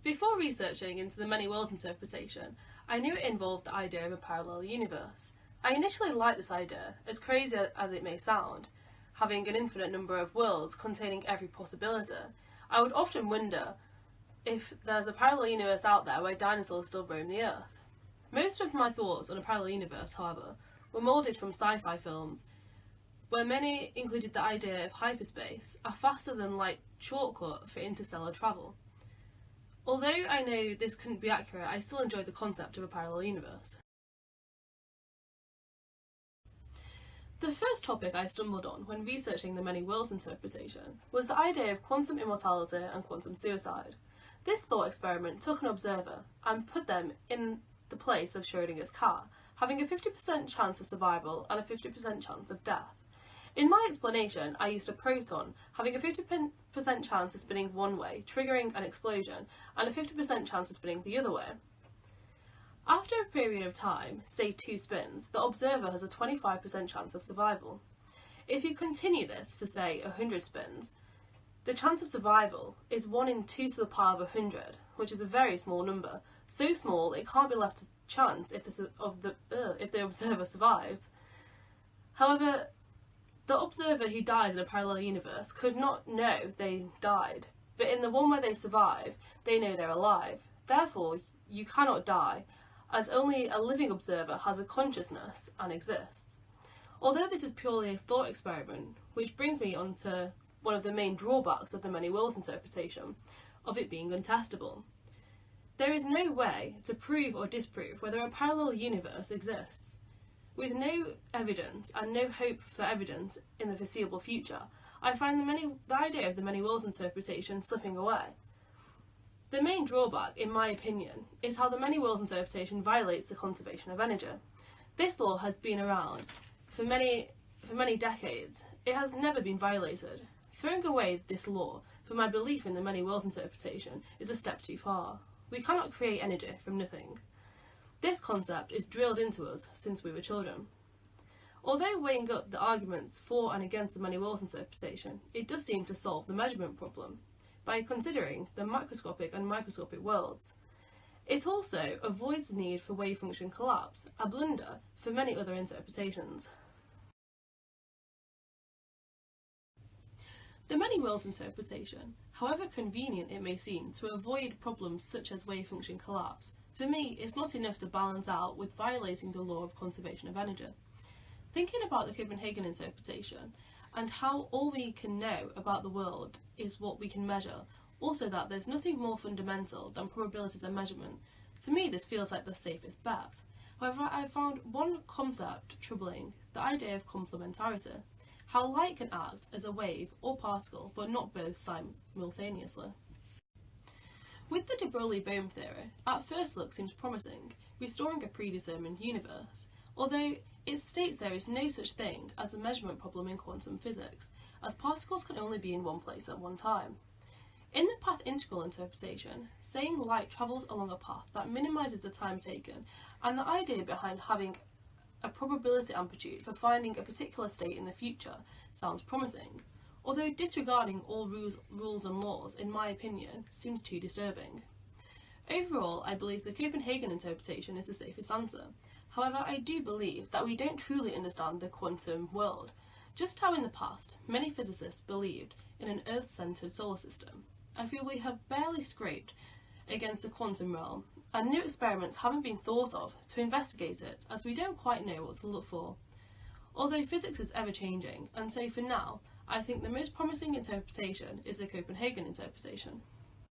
Before researching into the many worlds interpretation, I knew it involved the idea of a parallel universe. I initially liked this idea, as crazy as it may sound, having an infinite number of worlds containing every possibility. I would often wonder if there's a parallel universe out there where dinosaurs still roam the earth. Most of my thoughts on a parallel universe, however, were moulded from sci-fi films, where many included the idea of hyperspace, a faster-than-light shortcut for interstellar travel. Although I know this couldn't be accurate, I still enjoyed the concept of a parallel universe. The first topic I stumbled on when researching the many worlds interpretation was the idea of quantum immortality and quantum suicide. This thought experiment took an observer and put them in the place of Schrödinger's cat, having a 50% chance of survival and a 50% chance of death. In my explanation, I used a proton, having a 50% chance of spinning one way, triggering an explosion, and a 50% chance of spinning the other way. After a period of time, say 2 spins, the observer has a 25% chance of survival. If you continue this for, say, 100 spins, the chance of survival is 1 in 2 to the power of 100, which is a very small number, so small it can't be left to chance if the observer survives. However, the observer who dies in a parallel universe could not know they died, but in the one where they survive, they know they're alive. Therefore, you cannot die, as only a living observer has a consciousness and exists. Although this is purely a thought experiment, which brings me on to one of the main drawbacks of the many worlds interpretation, of it being untestable. There is no way to prove or disprove whether a parallel universe exists. With no evidence and no hope for evidence in the foreseeable future, I find the idea of the many worlds interpretation slipping away. The main drawback, in my opinion, is how the many worlds interpretation violates the conservation of energy. This law has been around for many decades. It has never been violated. Throwing away this law for my belief in the many worlds interpretation is a step too far. We cannot create energy from nothing. This concept is drilled into us since we were children. Although weighing up the arguments for and against the many worlds interpretation, it does seem to solve the measurement problem by considering the macroscopic and microscopic worlds. It also avoids the need for wave function collapse, a blunder for many other interpretations. The many worlds interpretation, however convenient it may seem to avoid problems such as wave function collapse, for me it's not enough to balance out with violating the law of conservation of energy. Thinking about the Copenhagen interpretation and how all we can know about the world is what we can measure, also that there's nothing more fundamental than probabilities and measurement, to me this feels like the safest bet. However, I found one concept troubling, the idea of complementarity. How light can act as a wave or particle, but not both simultaneously. With the de Broglie-Bohm theory, at first look seems promising, restoring a predetermined universe, although it states there is no such thing as a measurement problem in quantum physics, as particles can only be in one place at one time. In the path integral interpretation, saying light travels along a path that minimises the time taken, and the idea behind having a probability amplitude for finding a particular state in the future sounds promising, although disregarding all rules and laws, in my opinion, seems too disturbing. Overall, I believe the Copenhagen interpretation is the safest answer. However, I do believe that we don't truly understand the quantum world, just how in the past many physicists believed in an Earth-centred solar system. I feel we have barely scraped against the quantum realm, and new experiments haven't been thought of to investigate it, as we don't quite know what to look for. Although physics is ever-changing, and so for now, I think the most promising interpretation is the Copenhagen interpretation.